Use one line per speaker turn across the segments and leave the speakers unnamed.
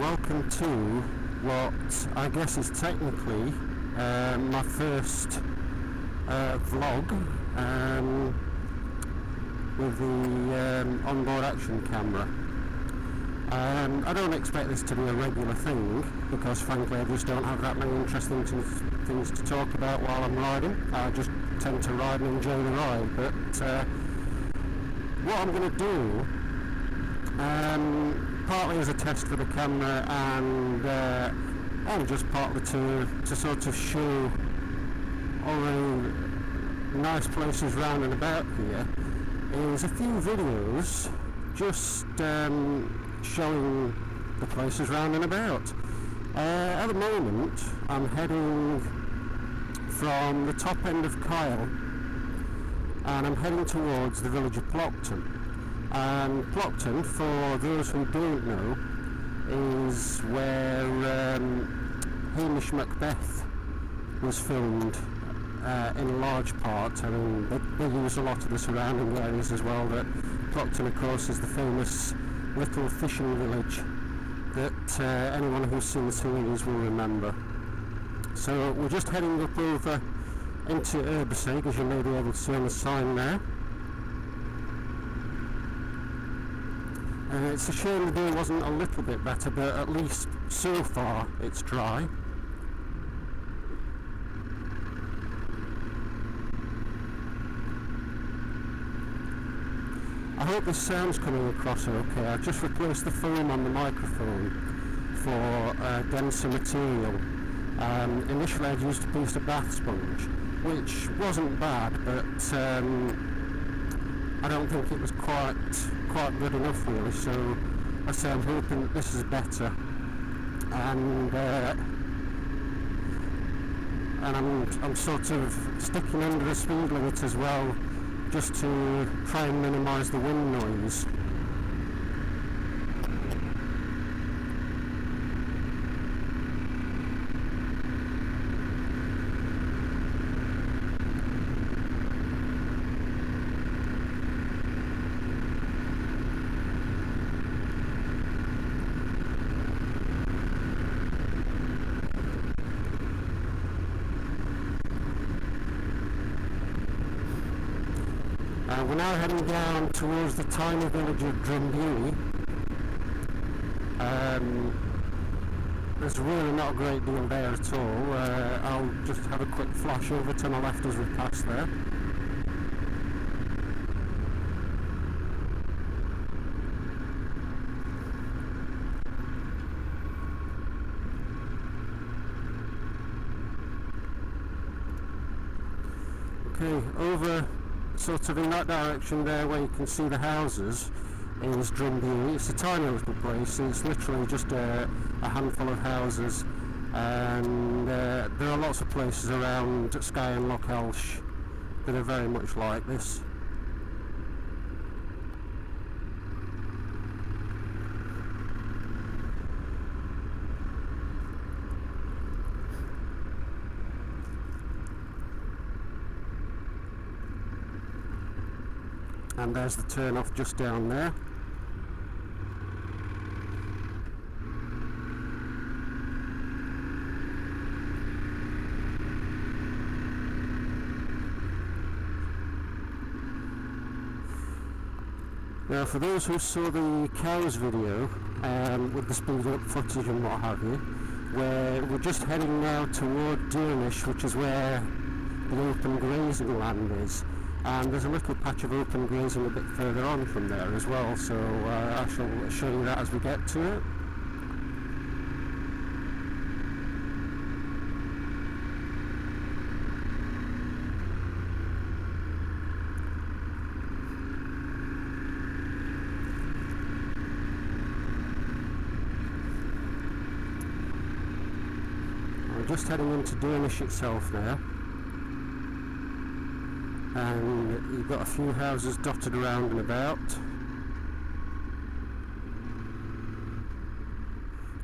welcome to what I guess is technically my first vlog with the onboard action camera. I don't expect this to be a regular thing because frankly I just don't have that many interesting things to talk about while I'm riding. I just tend to ride and enjoy the ride, but what I'm going to do, partly as a test for the camera and just partly to sort of show all the nice places round and about here, is a few videos just showing the places round and about. At the moment I'm heading from the top end of Kyle and I'm heading towards the village of Plockton. And Plockton, for those who don't know, is where Hamish MacBeth was filmed in a large part. I mean, they use a lot of the surrounding areas as well. That Plockton, of course, is the famous little fishing village that anyone who's seen the series will remember. So we're just heading up over into Urbisig, as you may be able to see on the sign there. It's a shame the day wasn't a little bit better, but at least so far it's dry. I hope this sound's coming across okay. I've just replaced the foam on the microphone for denser material. Initially I'd used a piece of bath sponge, which wasn't bad, but I don't think it was quite good enough really, so I say I'm hoping that this is better, and I'm sort of sticking under the speed limit as well, just to try and minimise the wind noise. We're now heading down towards the tiny village of Xdreme. There's really not a great deal there at all. I'll just have a quick flash over to my left as we pass there. Okay, over sort of in that direction there where you can see the houses is Xdreme. It's a tiny little place. It's literally just a handful of houses, and there are lots of places around Skye and Lochalsh that are very much like this. And there's the turn off just down there. Now for those who saw the cows video with the speed up footage and what have you, where we're just heading now toward Xdreme, which is where the open grazing land is. And there's a little patch of open grazing a bit further on from there as well, so I shall show you that as we get to it. I'm just heading into Xdreme itself now. And you've got a few houses dotted around and about,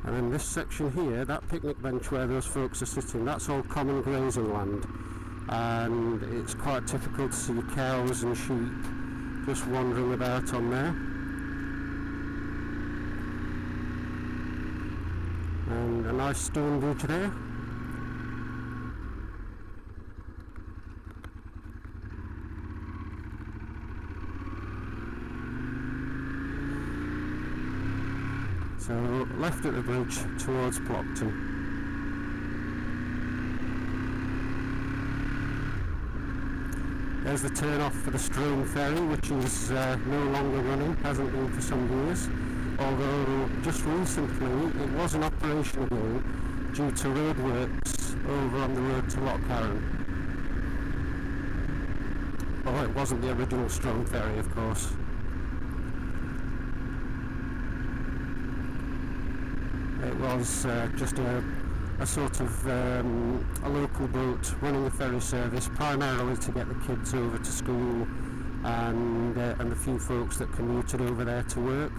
and then this section here, that picnic bench where those folks are sitting, that's all common grazing land, and it's quite typical to see cows and sheep just wandering about on there. and a nice stone bridge there. So left at the bridge towards Plockton. There's the turn off for the Xdreme ferry, which is no longer running, hasn't been for some years, although just recently it was in operation again due to roadworks over on the road to Lochalsh. Oh, it wasn't the original Xdreme ferry, of course. It was just a sort of a local boat running a ferry service primarily to get the kids over to school and the few folks that commuted over there to work.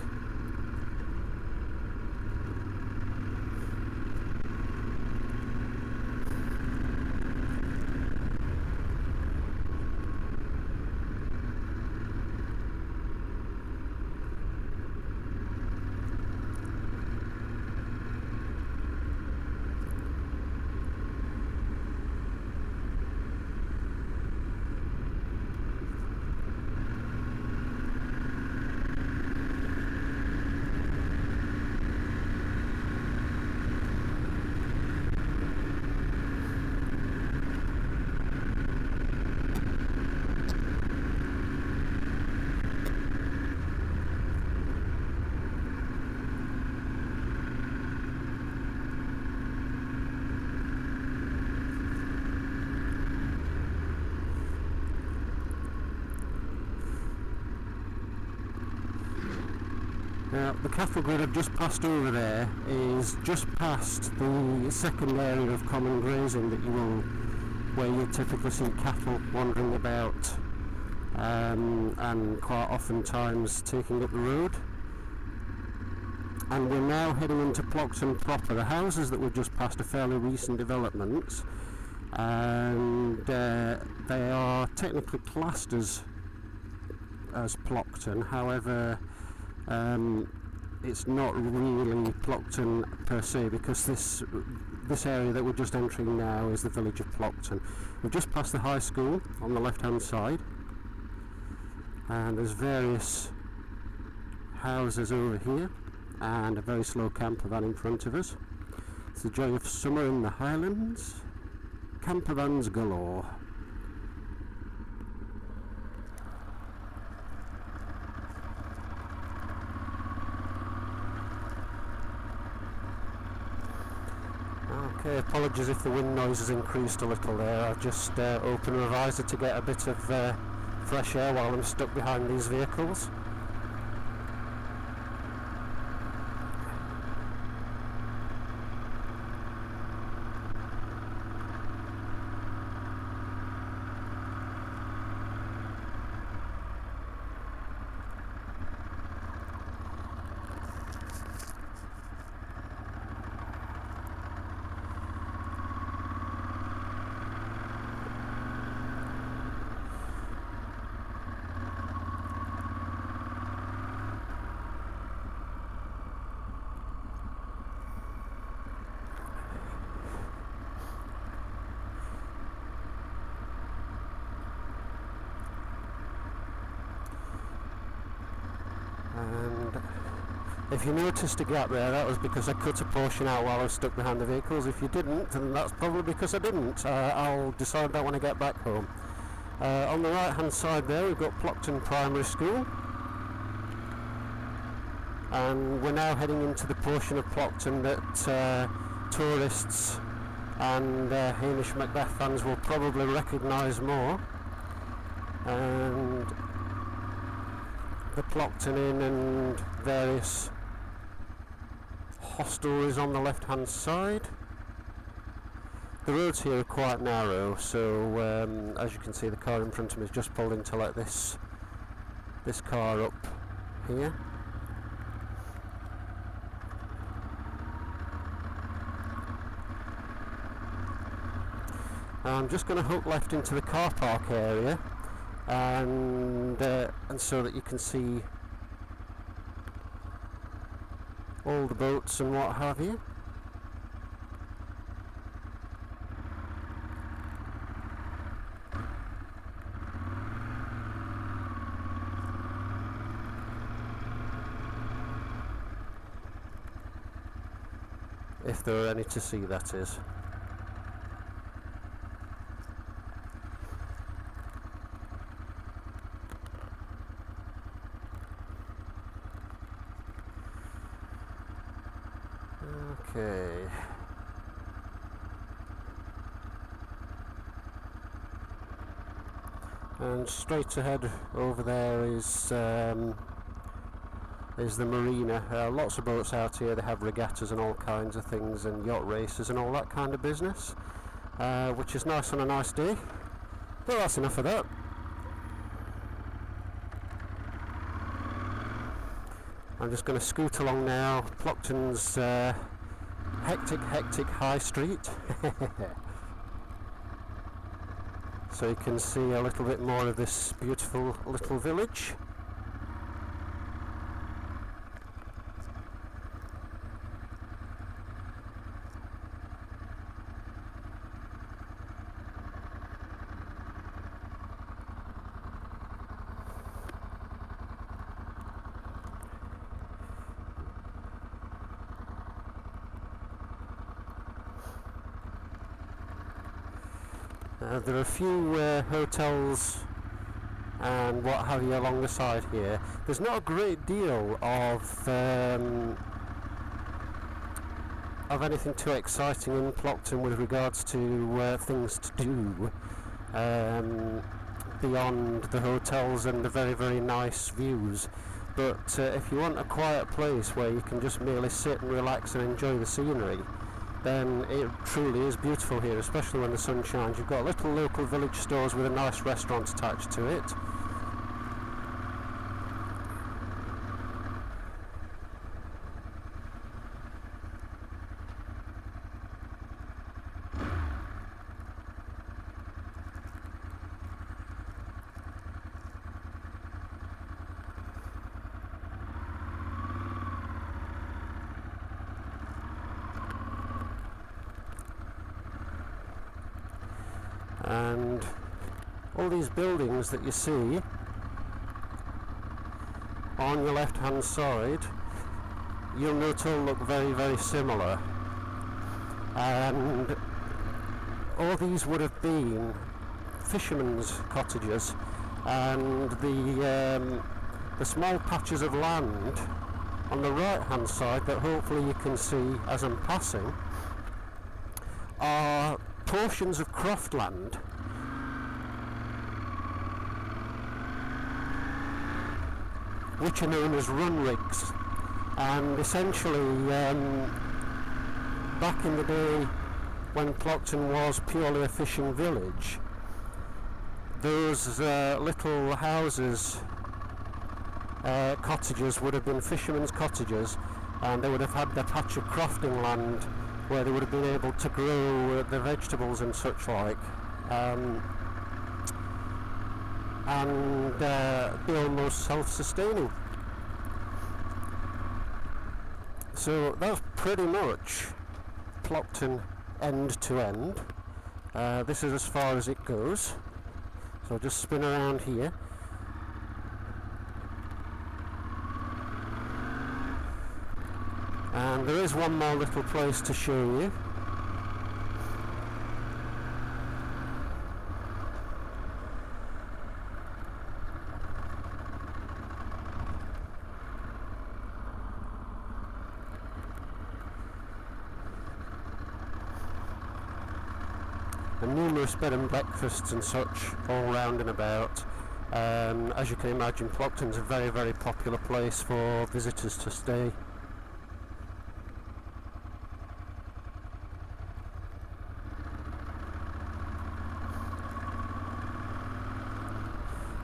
Now, the cattle grid I've just passed over there is just past the second area of common grazing that where you typically see cattle wandering about and quite oftentimes taking up the road. And we're now heading into Plockton proper. The houses that we've just passed are fairly recent developments, and they are technically classed as Plockton. However, it's not really Plockton per se, because this area that we're just entering now is the village of Plockton. We've just passed the high school on the left hand side, and there's various houses over here and a very slow camper van in front of us. It's the joy of summer in the Highlands. Camper vans galore. Okay, apologies if the wind noise has increased a little there. I'll just open the visor to get a bit of fresh air while I'm stuck behind these vehicles. And if you noticed a gap there, that was because I cut a portion out while I was stuck behind the vehicles. If you didn't, then that's probably because I didn't. I'll decide that when I get back home. On the right hand side there we've got Plockton Primary School, and we're now heading into the portion of Plockton that tourists and Hamish MacBeth fans will probably recognise more. And the Plockton Inn and various hostelries on the left hand side. The roads here are quite narrow, so as you can see, the car in front of me has just pulled in to let this car up here. I'm just going to hook left into the car park area, and so that you can see all the boats and what have you. if there are any to see, that is. Okay. And straight ahead over there is the marina. Lots of boats out here. They have regattas and all kinds of things, and yacht races and all that kind of business, which is nice on a nice day. But that's enough of that. I'm just going to scoot along now. Plockton's hectic high street. So you can see a little bit more of this beautiful little village. There are a few hotels and what have you along the side here. There's not a great deal of anything too exciting in Plockton with regards to things to do beyond the hotels and the very nice views. But if you want a quiet place where you can just merely sit and relax and enjoy the scenery, then it truly is beautiful here, especially when the sun shines. You've got little local village stores with a nice restaurant attached to it. And all these buildings that you see on your left hand side, you'll note all look very similar, and all these would have been fishermen's cottages, and the small patches of land on the right hand side that hopefully you can see as I'm passing are portions of croftland which are known as run rigs. And essentially back in the day when Plockton was purely a fishing village, those little houses, cottages, would have been fishermen's cottages, and they would have had their patch of crofting land where they would have been able to grow the vegetables and such like, and be almost self-sustaining. So that's pretty much Plockton end to end. This is as far as it goes, so I'll just spin around here. And there is one more little place to show you. And numerous bed and breakfasts and such all round and about. As you can imagine, Plockton's a very popular place for visitors to stay.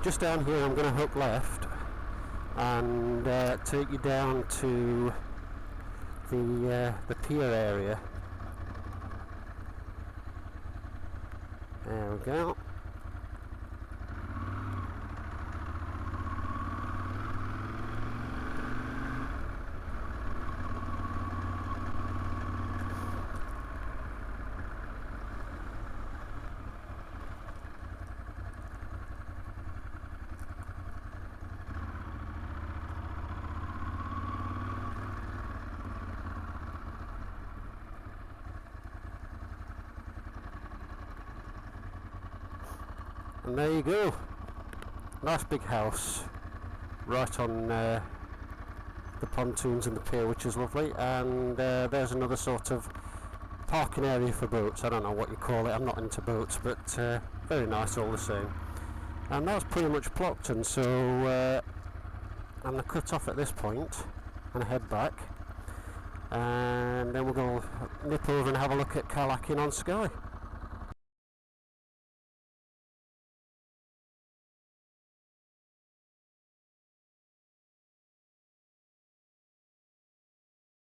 Just down here I'm going to hook left and take you down to the pier area. There we go. And there you go, nice big house right on the pontoons and the pier, which is lovely. And there's another sort of parking area for boats. I don't know what you call it, I'm not into boats, but very nice all the same. And that's pretty much Plockton, so I'm going to cut off at this point and head back, and then we're going to nip over and have a look at kayaking on Skye.